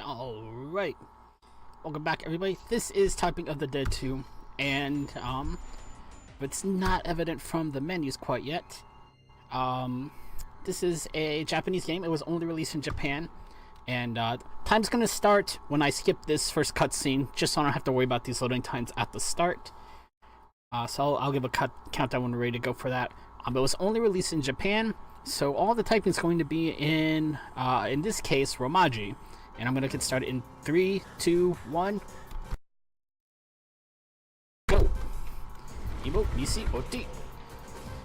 Alright, welcome back everybody. This is Typing of the Dead 2, and it's not evident from the menus quite yet. This is a Japanese game. It was only released in Japan, and time's gonna start when I skip this first cutscene, just so I don't have to worry about these loading times at the start. So I'll give a countdown when we're ready to go for that. It was only released in Japan, so all the typing is going to be in this case, Romaji. And I'm going to get started in 3, 2, 1. Go! Ibo, Nisi, Oti.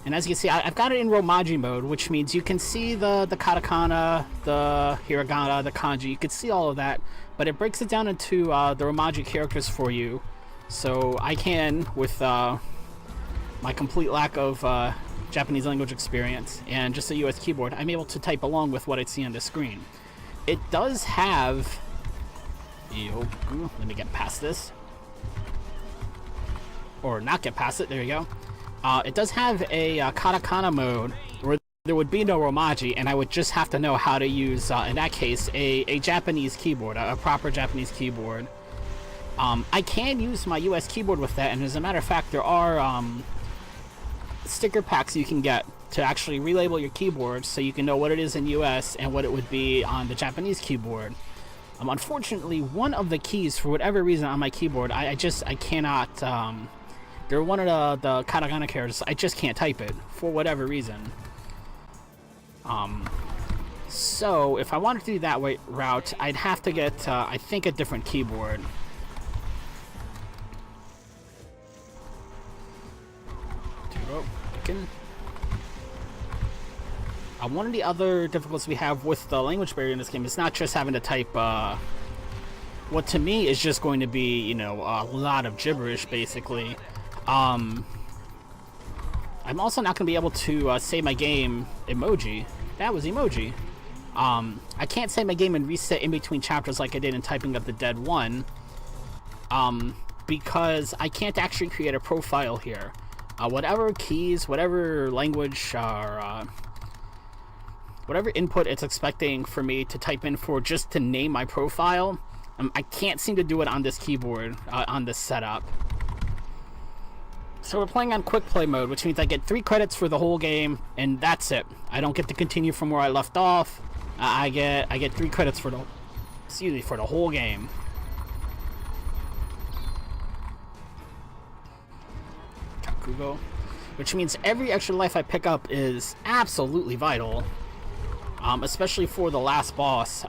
And as you can see, I've got it in Romaji mode, which means you can see the katakana, the hiragana, the kanji. You can see all of that, but it breaks it down into the Romaji characters for you. So I can, with my complete lack of Japanese language experience and just a US keyboard, I'm able to type along with what I see on the screen. It does have... Let me get past this. Or not get past it, there you go. It does have a katakana mode where there would be no Romaji, and I would just have to know how to use, in that case, a Japanese keyboard, a proper Japanese keyboard. I can use my US keyboard with that, and as a matter of fact, there are sticker packs you can get to actually relabel your keyboard so you can know what it is in US and what it would be on the Japanese keyboard. Unfortunately, one of the keys, for whatever reason, on my keyboard, I cannot, they're one of the katakana characters, I just can't type it, for whatever reason. So, if I wanted to do that route, I'd have to get, I think, a different keyboard. One of the other difficulties we have with the language barrier in this game is not just having to type what to me is just going to be, you know, a lot of gibberish, basically. I'm also not going to be able to save my game emoji. That was emoji. I can't save my game and reset in between chapters like I did in Typing of the Dead 1, because I can't actually create a profile here. Whatever keys, whatever language, or whatever input it's expecting for me to type in for just to name my profile, I can't seem to do it on this keyboard, on this setup. So we're playing on quick play mode, which means I get 3 credits for the whole game, and that's it. I don't get to continue from where I left off. I get 3 credits for for the whole game. Kakugo. Which means every extra life I pick up is absolutely vital. Especially for the last boss.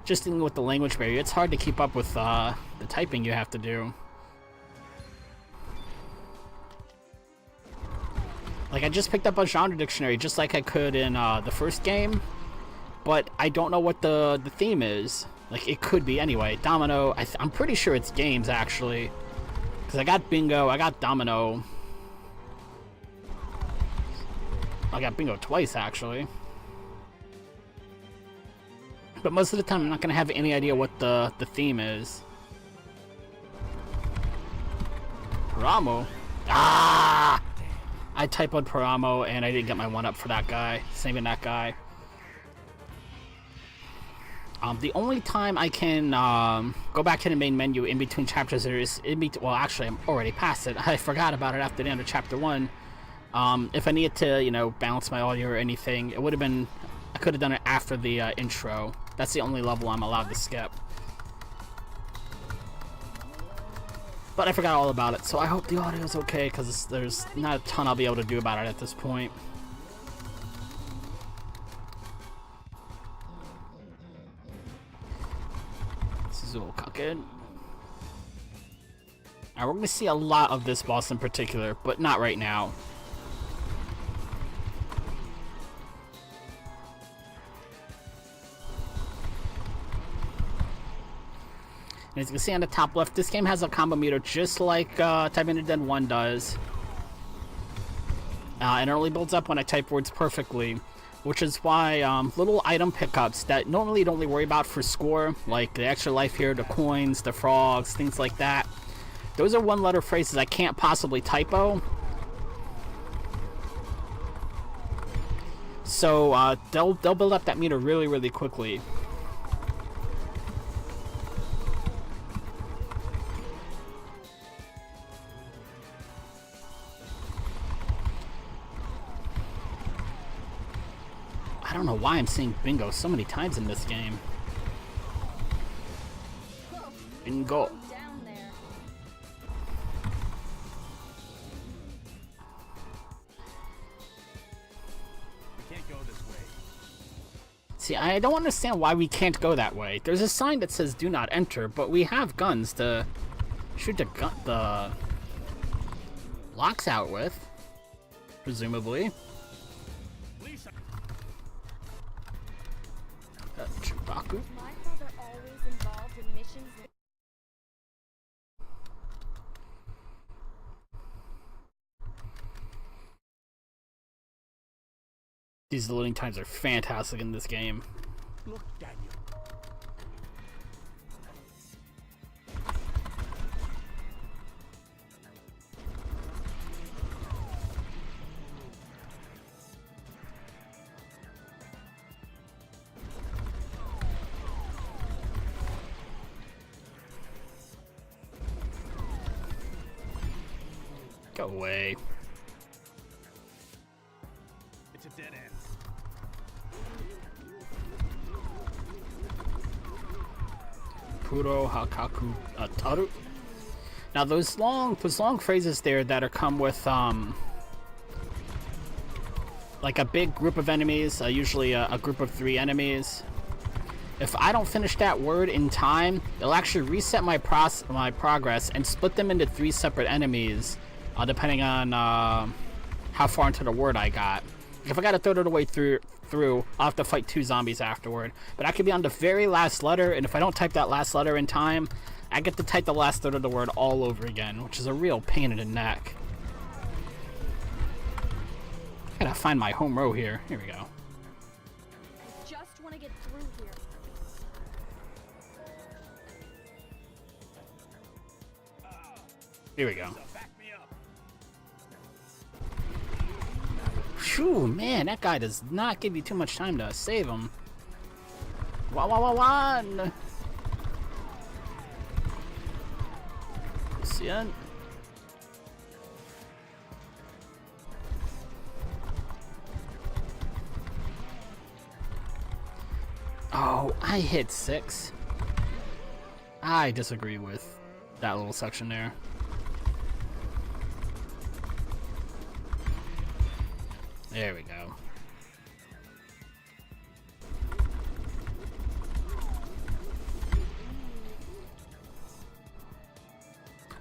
Just dealing with the language barrier, it's hard to keep up with the typing you have to do. Like, I just picked up a genre dictionary just like I could in the first game, but I don't know what the theme is. Like, it could be anyway. Domino, I'm pretty sure it's games, actually. Because I got bingo, I got domino. I got bingo twice, actually. But most of the time, I'm not going to have any idea what the theme is. Paramo? Ah! I typoed Paramo, and I didn't get my 1-up for that guy. Saving that guy. The only time I can go back to the main menu in between chapters is well, actually, I'm already past it. I forgot about it after the end of chapter 1. If I needed to, you know, balance my audio or anything, it would have been... I could have done it after the intro. That's the only level I'm allowed to skip. But I forgot all about it, so I hope the audio is okay, because there's not a ton I'll be able to do about it at this point. Alright, we're going to see a lot of this boss in particular, but not right now. And as you can see on the top left, this game has a combo meter just like Typing of the Dead 1 does. And it only builds up when I type words perfectly, which is why little item pickups that normally you don't really worry about for score, like the extra life here, the coins, the frogs, things like that, those are 1-letter phrases I can't possibly typo. So they'll build up that meter really, really quickly. I don't know why I'm seeing bingo so many times in this game. Bingo. See, I don't understand why we can't go that way. There's a sign that says do not enter, but we have guns to shoot the locks out with, presumably. Chubaku. My father always involved in missions. These loading times are fantastic in this game. Look, Daniel. Go away. It's a dead end. Puro hakaku ataru. Now those long phrases there that are come with like a big group of enemies, usually a group of 3 enemies. If I don't finish that word in time, it'll actually reset my progress and split them into 3 separate enemies, depending on how far into the word I got. If I got a third of the way through, I'll have to fight 2 zombies afterward. But I could be on the very last letter, and if I don't type that last letter in time, I get to type the last third of the word all over again, which is a real pain in the neck. I gotta find my home row here. Here we go. I just want to get through here. Here we go. Back me up. Phew, man, that guy does not give you too much time to save him. One. See ya. Oh, I hit 6. I disagree with that little section there. There we go.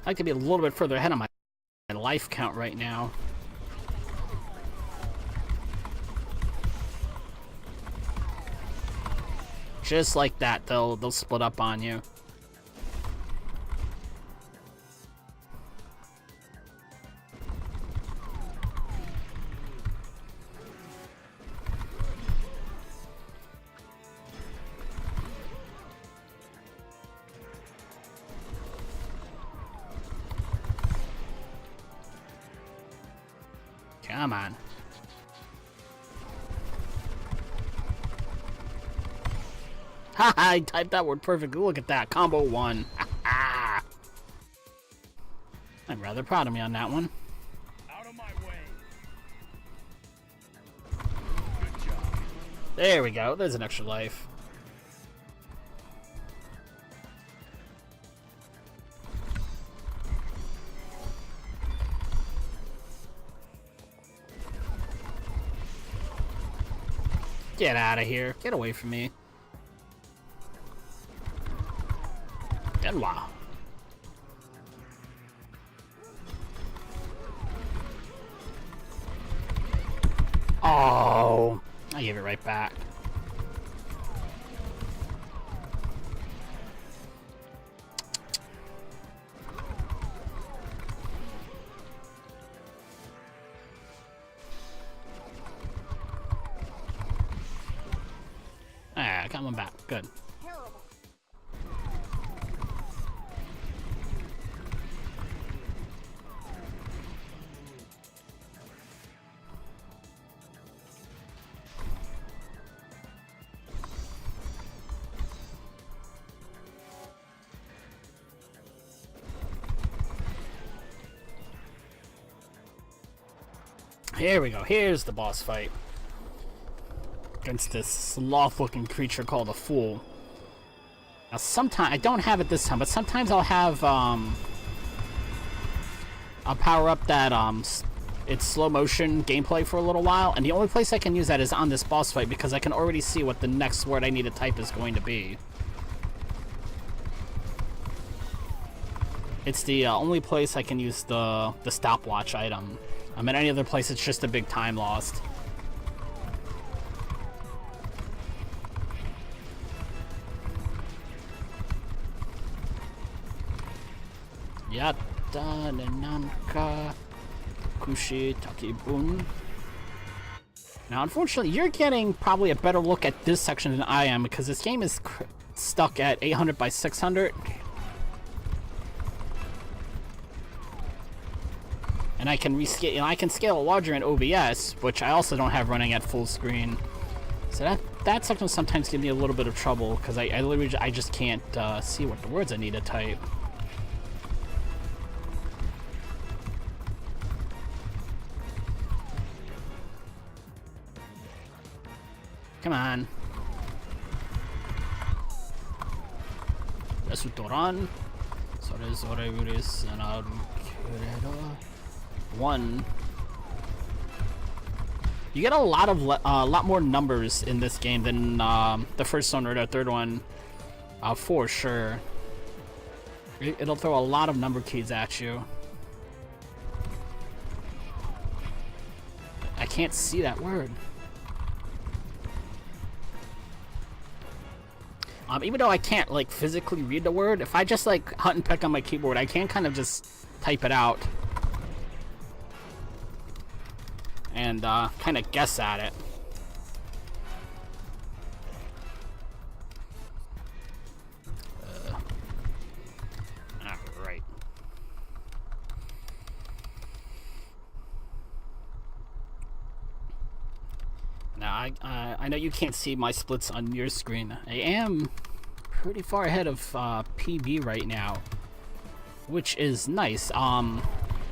I like to be a little bit further ahead of my life count right now. Just like that, they'll split up on you. Come on. Ha! I typed that word perfectly. Look at that. Combo 1. I'm rather proud of me on that one. Out of my way. Good job. There we go. There's an extra life. Get out of here. Get away from me. And wow. Oh, I gave it right back. Ah, got one back. Good. Terrible. Here we go. Here's the boss fight. against this sloth-looking creature called a Fool. Now, sometimes I don't have it this time, but sometimes I'll have I'll power up that it's slow motion gameplay for a little while, and the only place I can use that is on this boss fight because I can already see what the next word I need to type is going to be. It's the only place I can use the stopwatch item. In any other place, it's just a big time lost. Yatta Nenanka Kushi Takibun. Now, unfortunately, you're getting probably a better look at this section than I am because this game is stuck at 800 by 600. And I can rescale, you know, I can scale it larger in OBS, which I also don't have running at full screen. So that section sometimes gives me a little bit of trouble because I literally just can't see what the words I need to type. Come on. Resutoran. One. You get a lot more numbers in this game than the first one or the third one, for sure. It'll throw a lot of number keys at you. I can't see that word. Even though I can't like physically read the word, if I just like hunt and peck on my keyboard, I can kind of just type it out and kind of guess at it. All right. Now I know you can't see my splits on your screen. I am pretty far ahead of PB right now, which is nice.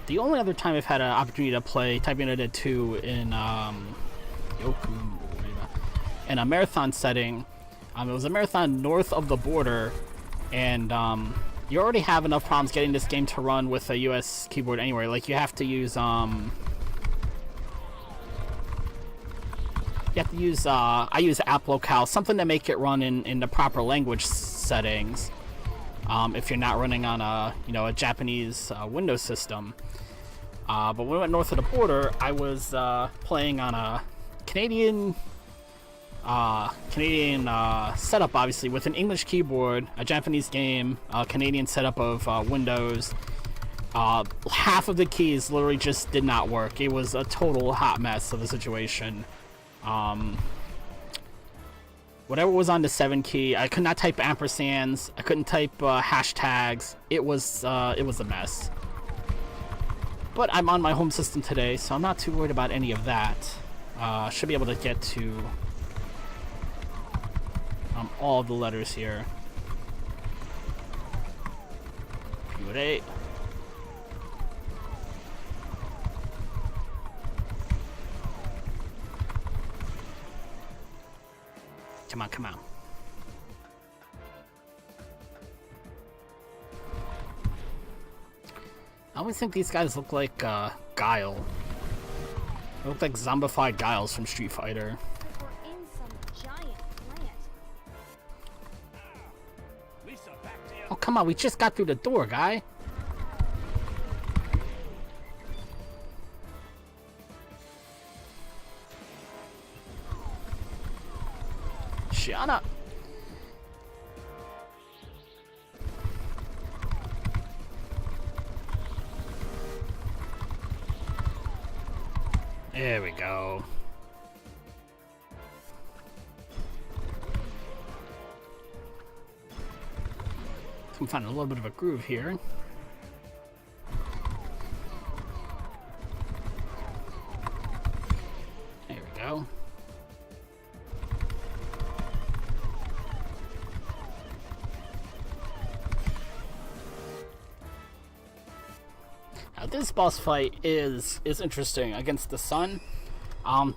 The only other time I've had an opportunity to play Type Unit 2 in a marathon setting, it was a marathon north of the border, and you already have enough problems getting this game to run with a US keyboard anyway. Like, you have to use I use app locale, something to make it run in the proper language settings. If you're not running on a Japanese Windows system. But when we went north of the border, I was playing on a Canadian setup, obviously, with an English keyboard, a Japanese game, a Canadian setup of Windows. Half of the keys literally just did not work. It was a total hot mess of a situation. Whatever was on the 7 key, I could not type ampersands. I couldn't type hashtags. It was a mess. But I'm on my home system today, so I'm not too worried about any of that. Should be able to get to all of the letters here. Pure. Come on, come on. I always think these guys look like Guile. They look like zombified Guiles from Street Fighter. We're in some giant plant. Lisa, back to you. Oh, come on, we just got through the door, guy. Shut up. There we go. I'm finding a little bit of a groove here. There we go. Now this boss fight is interesting against the sun.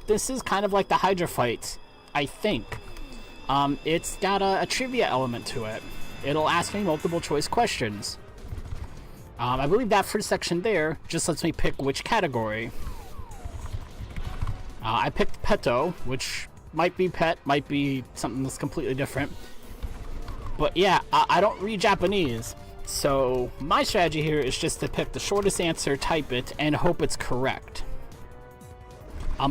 This is kind of like the Hydra fight. I think. It's got a trivia element to it. It'll ask me multiple choice questions. I believe that first section there just lets me pick which category. I picked Petto, which might be pet, might be something that's completely different. But yeah, I don't read Japanese, so my strategy here is just to pick the shortest answer, type it, and hope it's correct.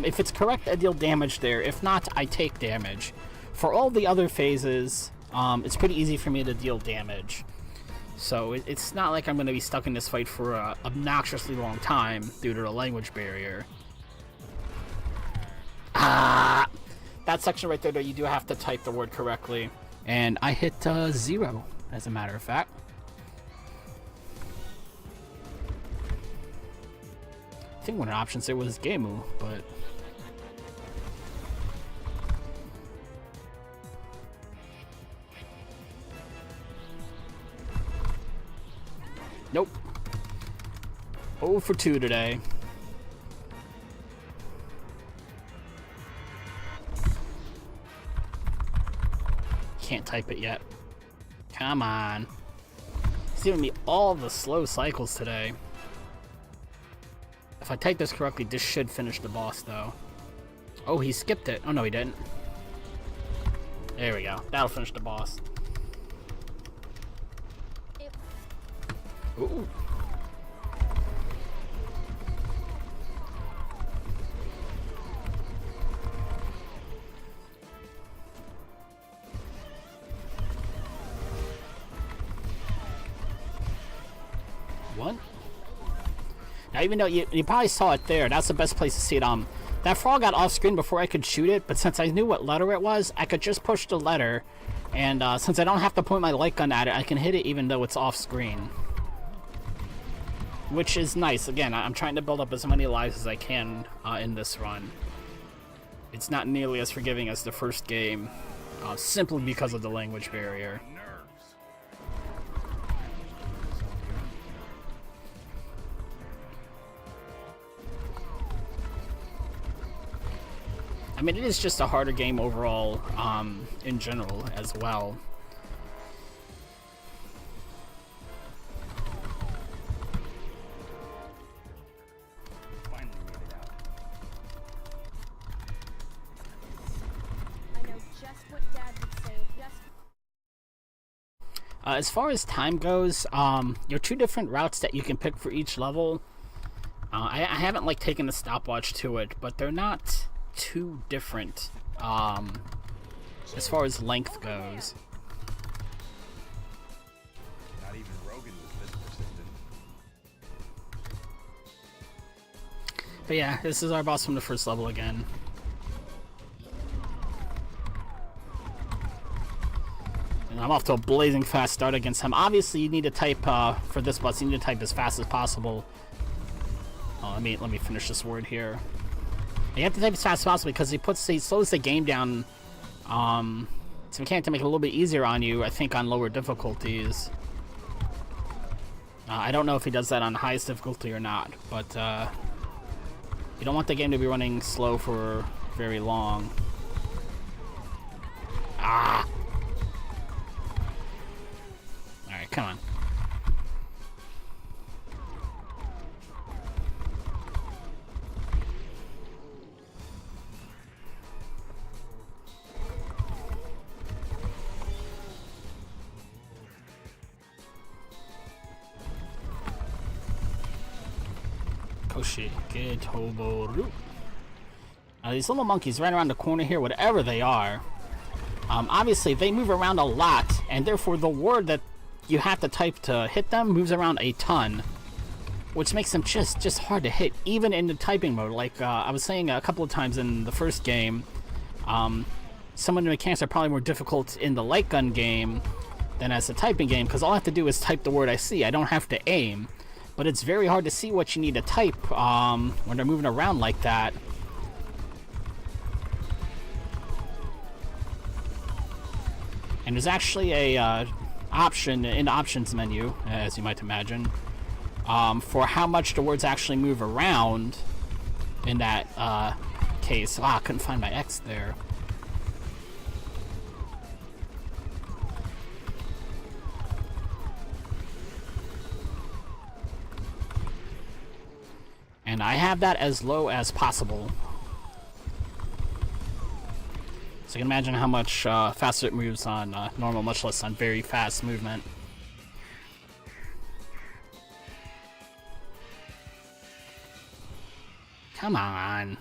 If it's correct, I deal damage there. If not, I take damage. For all the other phases, it's pretty easy for me to deal damage. So it's not like I'm going to be stuck in this fight for an obnoxiously long time due to the language barrier. That section right there, though, you do have to type the word correctly. And I hit 0, as a matter of fact. I think one of the options there was Gemu, but... Nope. 0 for 2 today. Can't type it yet. Come on. He's giving me all the slow cycles today. If I type this correctly, this should finish the boss, though. Oh, he skipped it. Oh, no, he didn't. There we go. That'll finish the boss. Ooh. What? Now, even though you probably saw it there, that's the best place to see it. That frog got off screen before I could shoot it, but since I knew what letter it was, I could just push the letter, and since I don't have to point my light gun at it, I can hit it even though it's off screen. Which is nice. Again, I'm trying to build up as many lives as I can in this run. It's not nearly as forgiving as the first game, simply because of the language barrier. I mean, it is just a harder game overall, in general, as well. As far as time goes, there are 2 different routes that you can pick for each level. I haven't taken a stopwatch to it, but they're not too different as far as length goes. Not even Rogan was this persistent. But yeah, this is our boss from the first level again. And I'm off to a blazing fast start against him. Obviously, you need to type for this boss. You need to type as fast as possible. Oh, let me finish this word here. You have to type as fast as possible because he slows the game down. It's a mechanic to make it a little bit easier on you, I think, on lower difficulties. I don't know if he does that on highest difficulty or not, but you don't want the game to be running slow for very long. Ah! Alright, come on. These little monkeys right around the corner here, whatever they are, obviously they move around a lot, and therefore the word that you have to type to hit them moves around a ton, which makes them just hard to hit, even in the typing mode. Like I was saying a couple of times in the first game, some of the mechanics are probably more difficult in the light gun game than as a typing game, because all I have to do is type the word I see. I don't have to aim. But it's very hard to see what you need to type when they're moving around like that. And there's actually a option in the options menu, as you might imagine, for how much the words actually move around in that case. I couldn't find my X there. I have that as low as possible. So you can imagine how much faster it moves on normal, much less on very fast movement. Come on.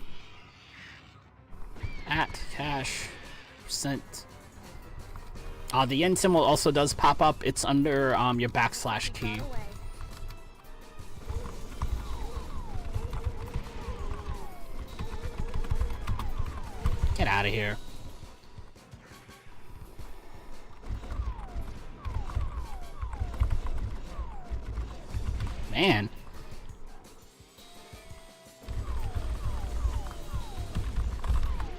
At cash percent. The yen symbol also does pop up. It's under your backslash key. Get out of here. Man.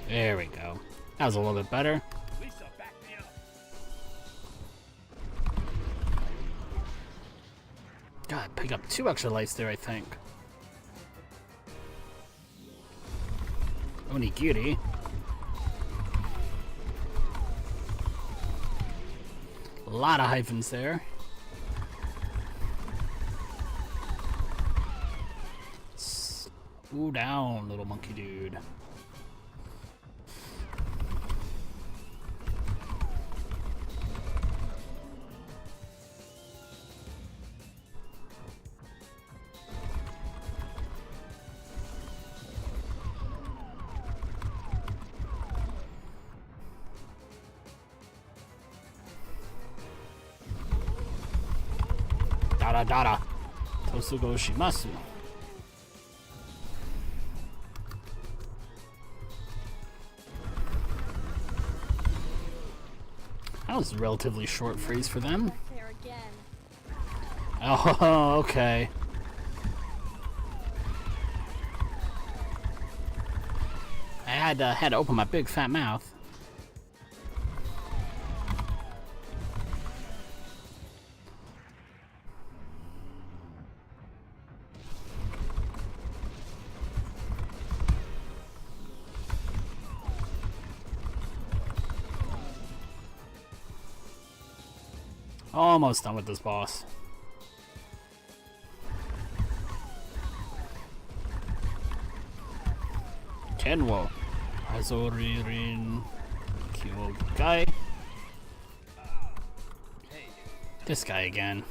There we go. That was a little bit better. Lisa, back me up. God, pick up 2 extra lights there, I think. Onigiri. A lot of hyphens there. Ooh, down, little monkey dude. Dada dada. Tosugo shimasu. That was a relatively short freeze for them. There again. Oh, okay. I had to open my big fat mouth. Almost done with this boss. Kenwo. Azoririn Kyogai. This guy again.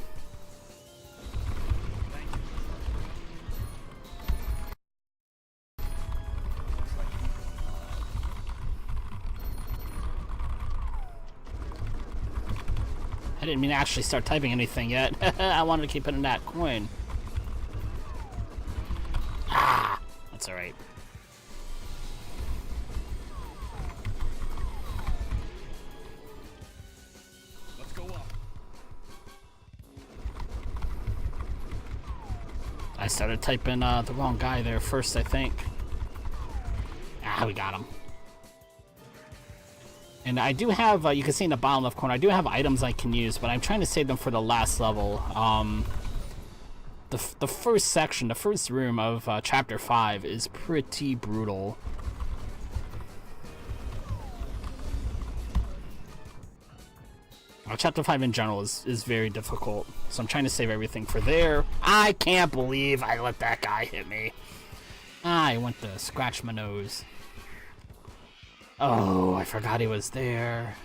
I didn't mean to actually start typing anything yet. I wanted to keep it in that coin. Ah, that's alright. Let's go up. I started typing the wrong guy there first, I think. Ah, we got him. And I do have, you can see in the bottom left corner, I do have items I can use, but I'm trying to save them for the last level. The first section, the first room of Chapter 5 is pretty brutal. Chapter 5 in general is very difficult, so I'm trying to save everything for there. I can't believe I let that guy hit me. I went to scratch my nose. Oh, I forgot he was there.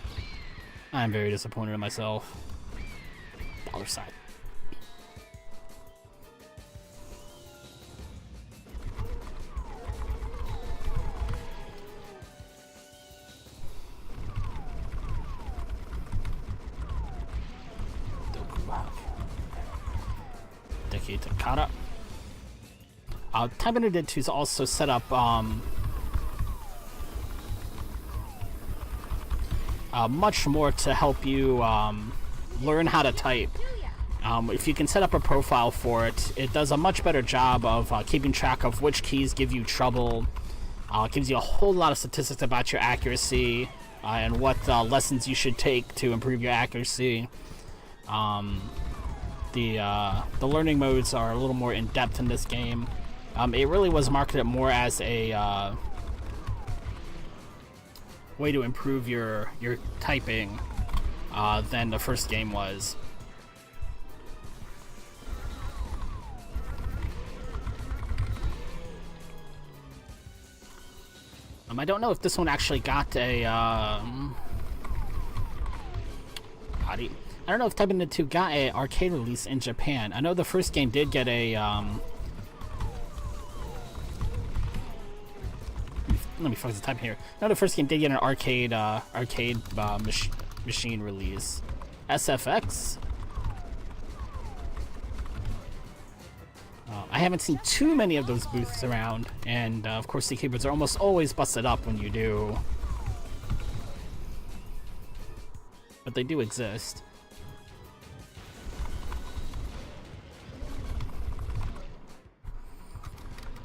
I'm very disappointed in myself. Dollar sign. Deki Takara. Time Editor 2 is also set up much more to help you learn how to type. If you can set up a profile for it, it does a much better job of keeping track of which keys give you trouble. It gives you a whole lot of statistics about your accuracy and what lessons you should take to improve your accuracy. The learning modes are a little more in-depth in this game. It really was marketed more as a way to improve your typing than the first game was. I don't know if this one actually got a, body. I don't know if Themeathon 2 got a arcade release in Japan. I know the first game did get a, let me focus the time here. I know the first game did get an arcade machine release. SFX? I haven't seen too many of those booths around, and of course the keyboards are almost always busted up when you do. But they do exist.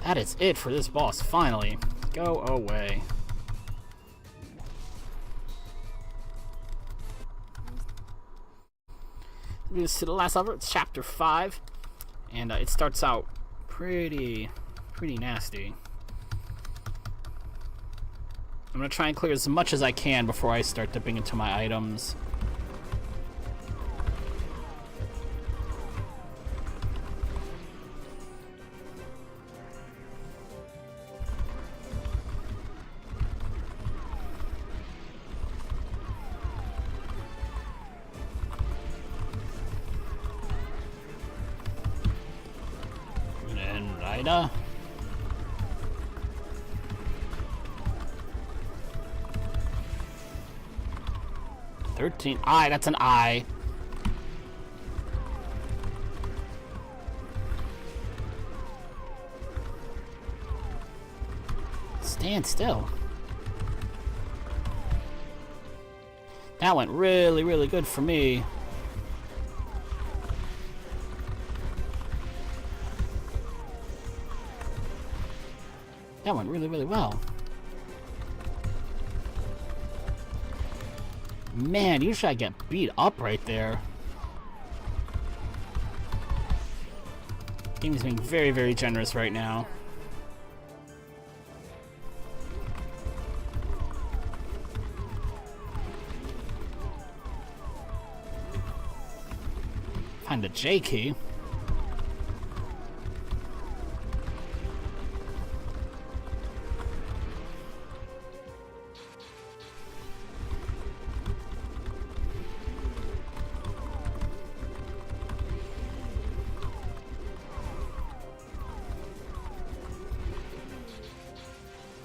That is it for this boss, finally. Go away. This to the last level, it's chapter 5. And it starts out pretty nasty. I'm gonna try and clear as much as I can before I start dipping into my items. Rida. I, that's an I. Stand still. That went really good for me. That went really well. Man, usually I get beat up right there. Game is being very generous right now. Find the J key.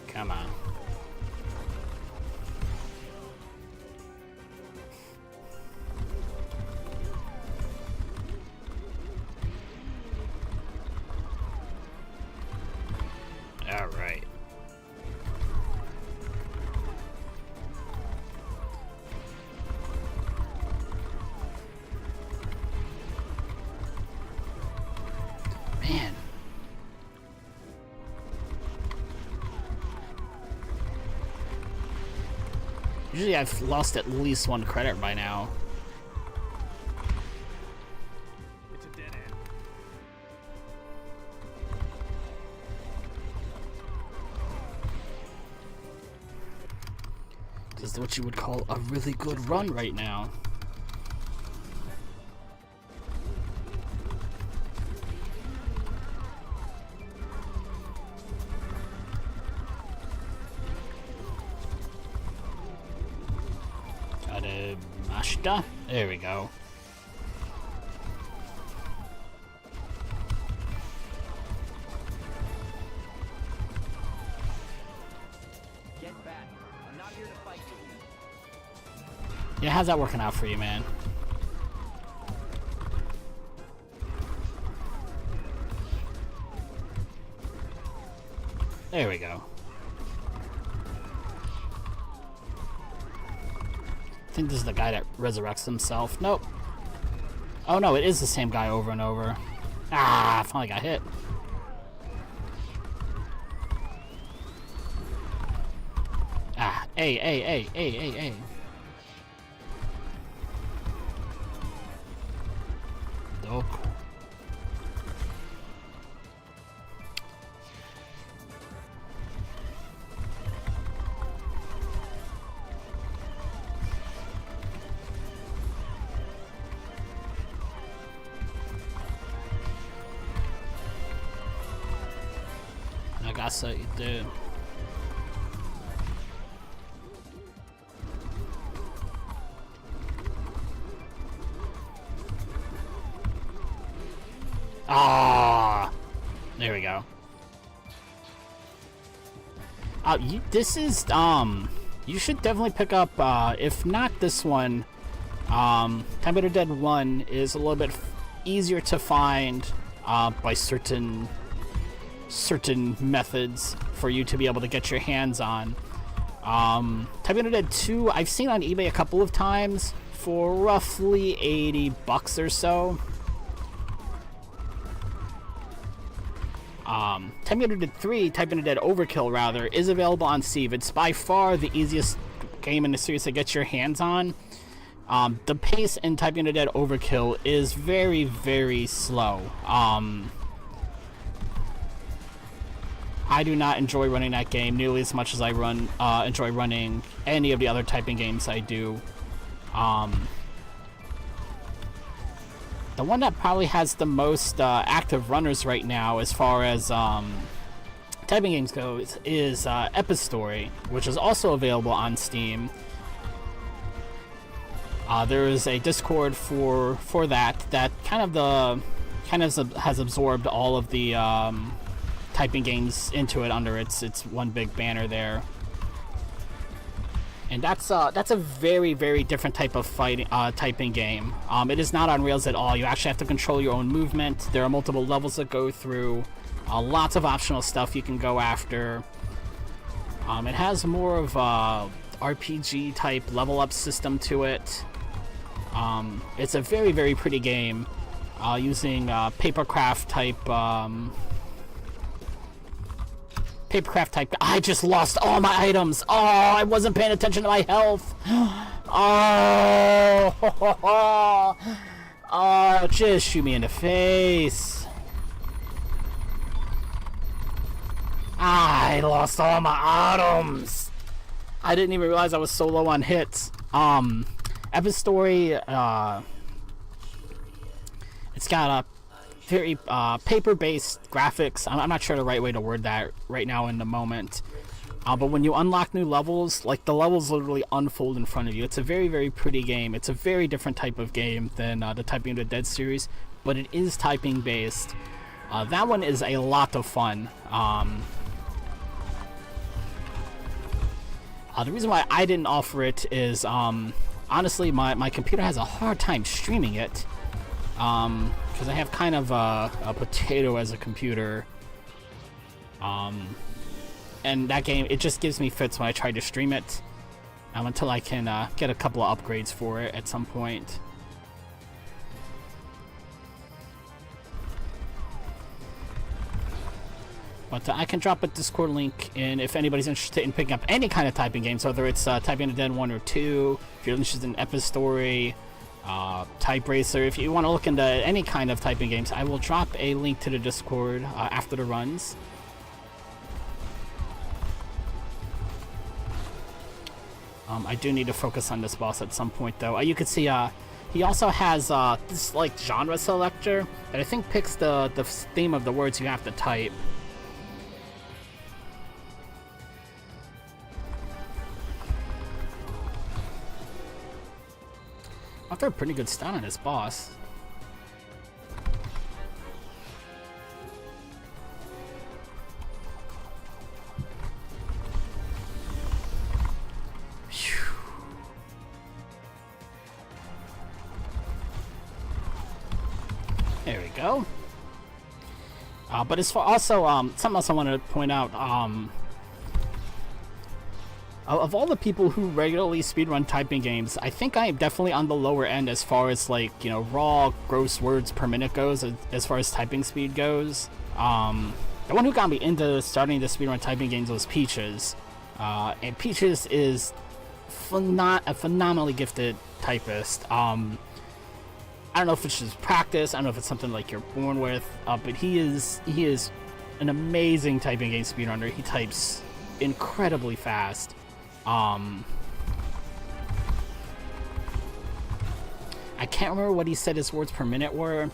Come on. All right. Man. Usually I've lost at least 1 credit by now. It's a dead end. This is what you would call a really good run right now. Mashta? There we go. Get back. I'm not here to fight you. Yeah, how's that working out for you, man? There we go. I think this is the guy that resurrects himself. Nope. Oh no, it is the same guy over and over. Ah, I finally got hit. Ah, A. Dope. Nagasa ite. Ah, there we go. This is, you should definitely pick up, if not this one, Time Better Dead 1 is a little bit easier to find, by certain methods for you to be able to get your hands on. Time Better Dead 2, I've seen on eBay a couple of times for roughly $80 or so. Time Better Dead 3, Time Better Dead Overkill rather, is available on Steam. It's by far the easiest game in the series to get your hands on. The pace in Time Better Dead Overkill is very, very slow. I do not enjoy running that game nearly as much as I enjoy running any of the other typing games I do. The one that probably has the most active runners right now as far as typing games goes is Epistory, which is also available on Steam. There is a Discord for that kind of has absorbed all of the typing games into it under its one big banner there. And that's a very, very different type of typing game. It is not on rails at all. You actually have to control your own movement. There are multiple levels to go through. Lots of optional stuff you can go after. It has more of a RPG type level up system to it. It's a very, very pretty game using papercraft type. I just lost all my items. Oh, I wasn't paying attention to my health. Oh, oh, just shoot me in the face. I lost all my items. I didn't even realize I was so low on hits. Epistory, it's got a very paper-based graphics. I'm not sure the right way to word that right now in the moment. But when you unlock new levels, like the levels literally unfold in front of you. It's a very, very pretty game. It's a very different type of game than the Typing Better Dead series, but it is typing based. That one is a lot of fun. The reason why I didn't offer it is honestly my computer has a hard time streaming it. Because I have kind of a potato as a computer. And that game, it just gives me fits when I try to stream it. Until I can get a couple of upgrades for it at some point. But I can drop a Discord link in if anybody's interested in picking up any kind of typing games, whether it's Typing Better Dead 1 or 2, if you're interested in Epistory, Type Racer. If you want to look into any kind of typing games, I will drop a link to the Discord after the runs. I do need to focus on this boss at some point, though. You can see he also has this like genre selector that I think picks the theme of the words you have to type. After a pretty good start on this boss. There we go. But as far also something else I wanted to point out, of all the people who regularly speedrun typing games, I think I am definitely on the lower end as far as, like, you know, raw gross words per minute goes, as far as typing speed goes. The one who got me into starting to speedrun typing games was Peaches. And Peaches is a phenomenally gifted typist. I don't know if it's just practice, I don't know if it's something like you're born with, but he is an amazing typing game speedrunner. He types incredibly fast. I can't remember what he said his words per minute were.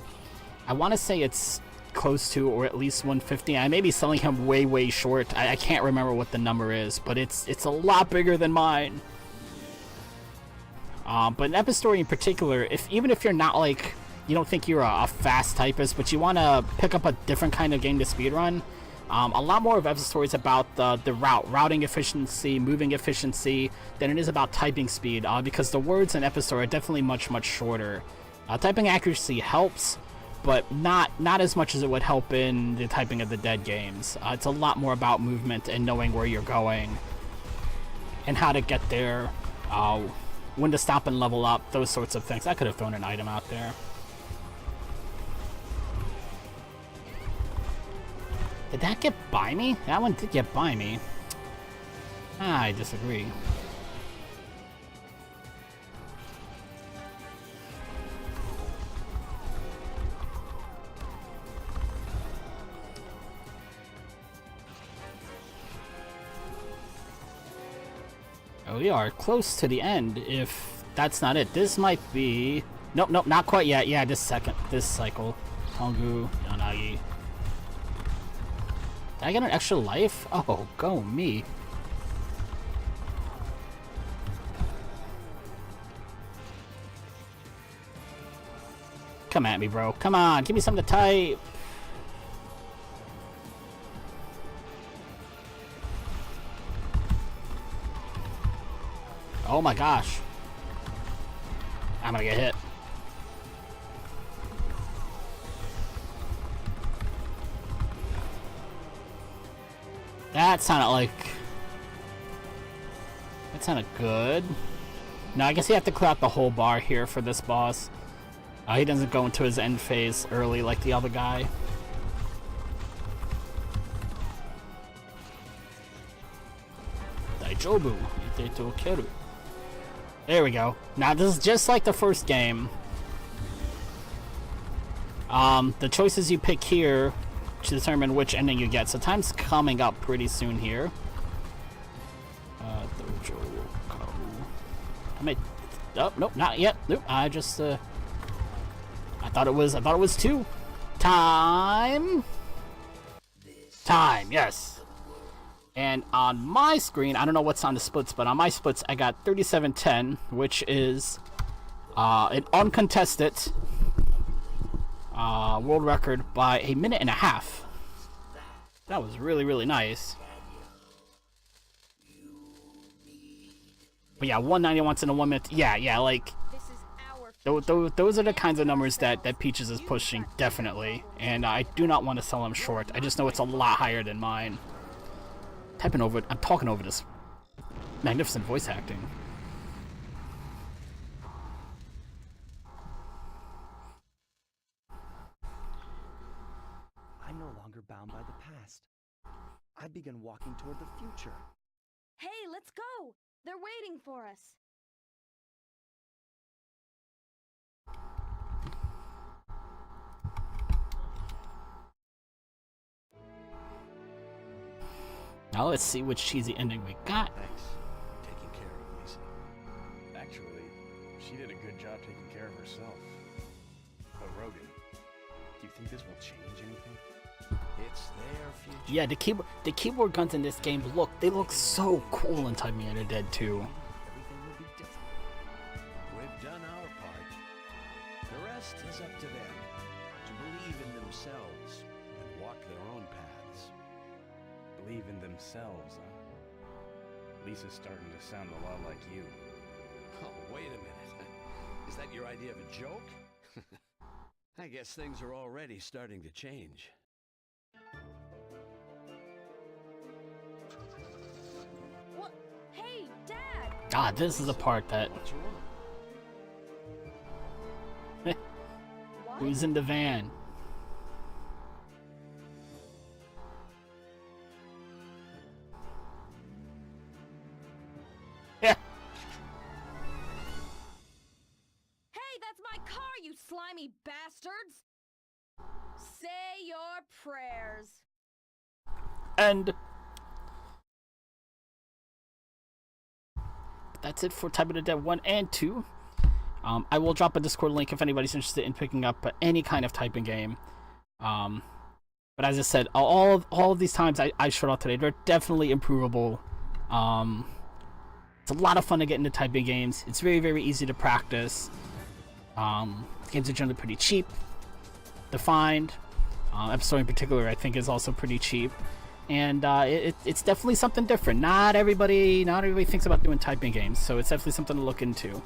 I want to say it's close to, or at least 150. I may be selling him way short. I can't remember what the number is, but it's a lot bigger than mine. But in Epistory in particular, even if you're not like you don't think you're a fast typist, but you want to pick up a different kind of game to speedrun, a lot more of Ev's story is about the routing efficiency, moving efficiency, than it is about typing speed, because the words in episode are definitely much shorter. Typing accuracy helps, but not as much as it would help in the typing of the Dead games. It's a lot more about movement and knowing where you're going and how to get there, when to stop and level up, those sorts of things. I could have thrown an item out there. Did that get by me? That one did get by me. I disagree. We are close to the end, if that's not it. This might be... Nope, not quite yet. Yeah, this cycle. Tongu, Yanagi. Did I get an extra life? Oh, go me. Come at me, bro. Come on, give me something to type. Oh my gosh. I'm gonna get hit. That sounded good. No, I guess you have to clear out the whole bar here for this boss. He doesn't go into his end phase early like the other guy. Daijobu, ite to keru. There we go. Now this is just like the first game. The choices you pick here to determine which ending you get. So time's coming up pretty soon here. Dojo Karu. I may... Oh, nope, not yet. Nope, I just I thought it was 2. Time, yes. And on my screen, I don't know what's on the splits, but on my splits, I got 37:10, which is an uncontested world record by a minute and a half. That was really nice. But yeah, 191 in a 1 minute. Yeah, like those are the kinds of numbers that Peaches is pushing, definitely. And I do not want to sell him short. I just know it's a lot higher than mine. I'm talking over this magnificent voice acting. I'm no longer bound by the past. I begin walking toward the future. Hey, let's go! They're waiting for us. Now let's see which cheesy ending we got. Thanks for taking care of Lisa. Actually, she did a good job taking care of herself. But Rogan, do you think this will change anything? It's their future. Yeah, the keyboard guns in this game they look so cool in Themeathon 80s too. Everything will be different. We've done our part. The rest is up to them to believe in themselves and walk their own paths. Believe in themselves, huh? Lisa's starting to sound a lot like you. Oh, wait a minute. Is that your idea of a joke? I guess things are already starting to change. What? Hey, Dad! Ah, this is the part that... What's wrong? What? Who's in the van? Yeah. Hey, that's my car, you slimy bastards! Say your prayers. And that's it for Type of the Dead 1 and 2. I will drop a Discord link if anybody's interested in picking up any kind of typing game. But as I said, all of these times I showed out today, they're definitely improvable. It's a lot of fun to get into typing games. It's very easy to practice. Games are generally pretty cheap, defined. Episode in particular, I think, is also pretty cheap, and it's definitely something different. Not everybody thinks about doing typing games, so it's definitely something to look into.